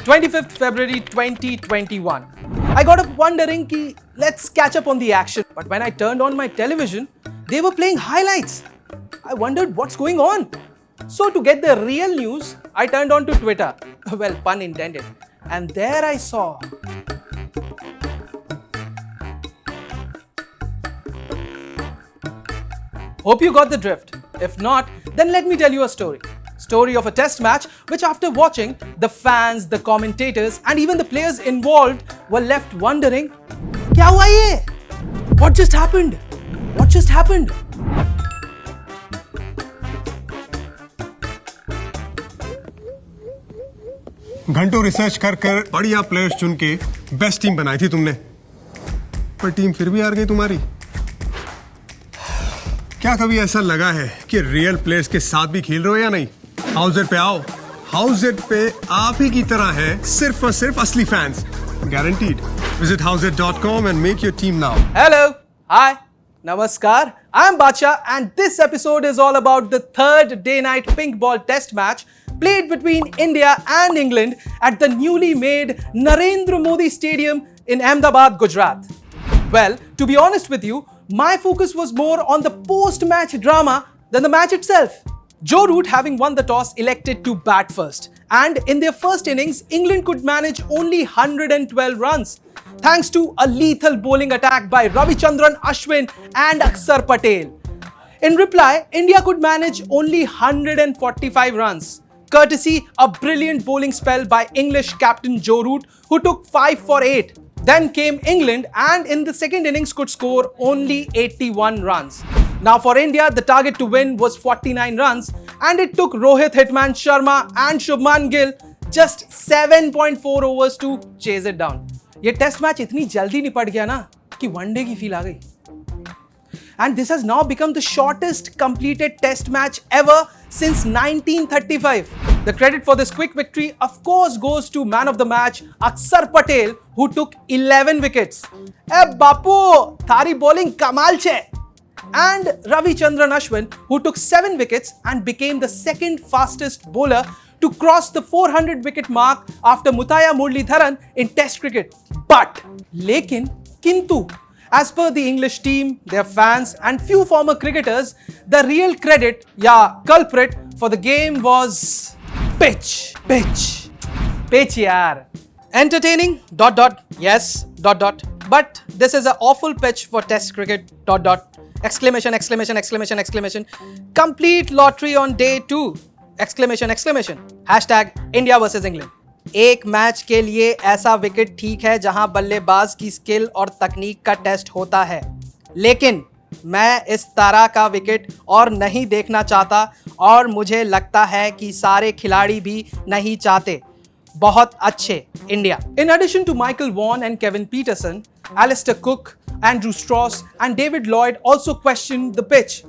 25th February 2021. I got up wondering ki let's catch up on the action. But when I turned on my television, they were playing highlights. I wondered what's going on. So to get the real news, I turned on to Twitter. Well, pun intended. And there I saw Hope you got the drift. If not, then let me tell you a story. Story of a test match which after watching, the fans, the commentators and even the players involved were left wondering, Kya hua ye? What just happened? What just happened? घंटों research कर बढ़िया players चुन के best team बनाई थी तुमने, पर team फिर भी हार गई तुम्हारी। क्या कभी ऐसा लगा है कि रियल प्लेयर्स के साथ भी खेल रहे हो या नहीं? हाउसर पे आओ, हाउसर पे आप ही की तरह है सिर्फ और सिर्फ असली fans, guaranteed. Visit houser.com and make your team now. Hello, hi, namaskar. I'm Bacha and this episode is all about the third day-night pink ball test match played between India and England at the newly made Narendra Modi Stadium in Ahmedabad, Gujarat. Well, to be honest with you, my focus was more on the post-match drama than the match itself. Joe Root, having won the toss, elected to bat first. And in their first innings, England could manage only 112 runs, thanks to a lethal bowling attack by Ravichandran Ashwin and Akshar Patel. In reply, India could manage only 145 runs, courtesy a brilliant bowling spell by English captain Joe Root, who took 5 for 8. Then came England and in the second innings could score only 81 runs. Now for India, the target to win was 49 runs and it took Rohit Hitman Sharma and Shubman Gill just 7.4 overs to chase it down. ये test match इतनी जल्दी निपट गया ना कि one day की feel आ गई. And this has now become the shortest completed test match ever since 1935. The credit for this quick victory of course goes to man of the match Akshar Patel, who took 11 wickets. Bapu, thari bowling kamal che. And Ravichandran Ashwin, who took 7 wickets and became the second fastest bowler to cross the 400 wicket mark after Muttiah Muralitharan in test cricket. But, kintu, as per the English team, their fans and few former cricketers, the real credit, culprit for the game was pitch. Pitch yaar. Entertaining, ... yes, ... but this is an awful pitch for test cricket, ... exclamation. Complete lottery on day 2, exclamation. Hashtag India versus England. एक match के लिए ऐसा wicket ठीक है जहां बल्लेबाज की skill और तकनीक का टेस्ट होता है, लेकिन मैं इस तरह का विकेट और नहीं देखना चाहता और मुझे लगता है कि सारे खिलाड़ी भी नहीं चाहते. बहुत अच्छे India. In addition to Michael Vaughan and Kevin Peterson, Alistair Cook, Andrew Strauss and David Lloyd also questioned the pitch.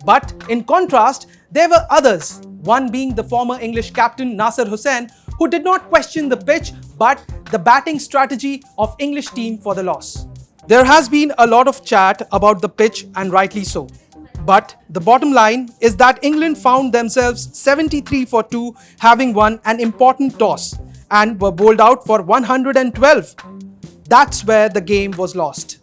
But in contrast, there were others, one being the former English captain Nasser Hussain, who did not question the pitch but the batting strategy of English team for the loss. There has been a lot of chat about the pitch and rightly so. But the bottom line is that England found themselves 73 for 2, having won an important toss and were bowled out for 112. That's where the game was lost.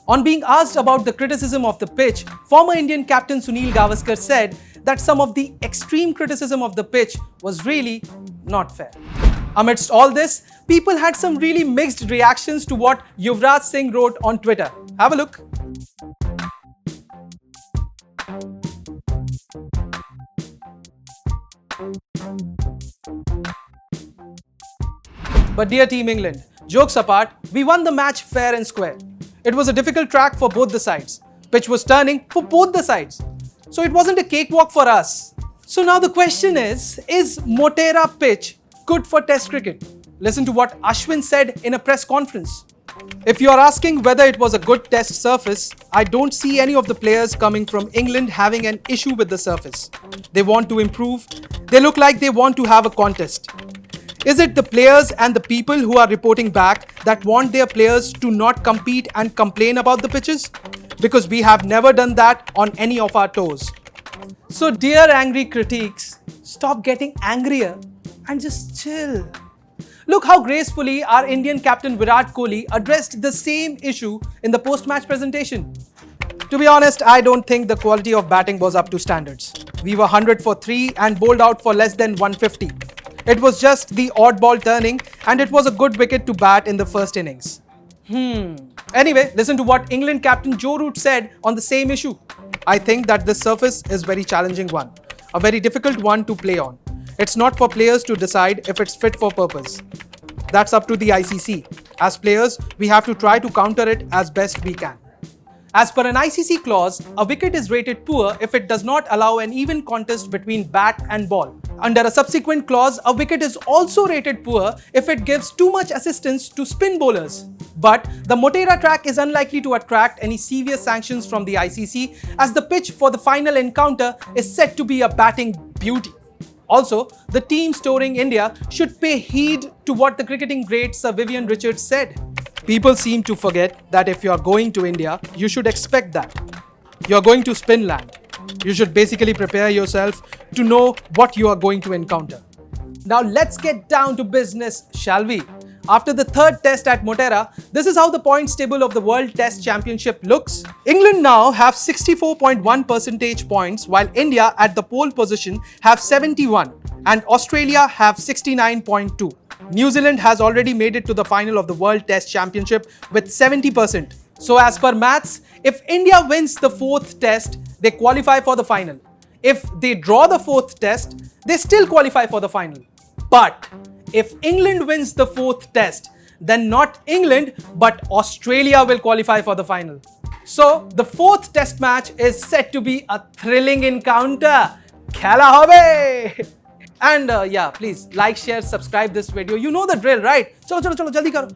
On being asked about the criticism of the pitch, former Indian captain Sunil Gavaskar said that some of the extreme criticism of the pitch was really not fair. Amidst all this, people had some really mixed reactions to what Yuvraj Singh wrote on Twitter. Have a look. But dear Team England, jokes apart, we won the match fair and square. It was a difficult track for both the sides. Pitch was turning for both the sides. So it wasn't a cakewalk for us. So now the question is Motera pitch good for test cricket? Listen to what Ashwin said in a press conference. If you are asking whether it was a good test surface, I don't see any of the players coming from England having an issue with the surface. They want to improve. They look like they want to have a contest. Is it the players and the people who are reporting back that want their players to not compete and complain about the pitches? Because we have never done that on any of our tours. So dear angry critics, stop getting angrier and just chill. Look how gracefully our Indian captain Virat Kohli addressed the same issue in the post-match presentation. To be honest, I don't think the quality of batting was up to standards. We were 100 for 3 and bowled out for less than 150. It was just the odd ball turning, and it was a good wicket to bat in the first innings. Anyway, listen to what England captain Joe Root said on the same issue. I think that this surface is a very challenging one, a very difficult one to play on. It's not for players to decide if it's fit for purpose. That's up to the ICC. As players, we have to try to counter it as best we can. As per an ICC clause, a wicket is rated poor if it does not allow an even contest between bat and ball. Under a subsequent clause, a wicket is also rated poor if it gives too much assistance to spin bowlers. But the Motera track is unlikely to attract any severe sanctions from the ICC, as the pitch for the final encounter is said to be a batting beauty. Also, the teams touring India should pay heed to what the cricketing great Sir Vivian Richards said. People seem to forget that if you are going to India, you should expect that. You are going to spin land. You should basically prepare yourself to know what you are going to encounter. Now let's get down to business, shall we? After the third test at Motera, this is how the points table of the World Test Championship looks. England now have 64.1 percentage points, while India at the pole position have 71 and Australia have 69.2. New Zealand has already made it to the final of the World Test Championship with 70%. So as per maths, if India wins the fourth test, they qualify for the final. If they draw the fourth test, they still qualify for the final. But if England wins the fourth test, then not England but Australia will qualify for the final. So the fourth test match is set to be a thrilling encounter. Khela hobe! And yeah, please like, share, subscribe this video. You know the drill, right? Chalo, jaldi karo.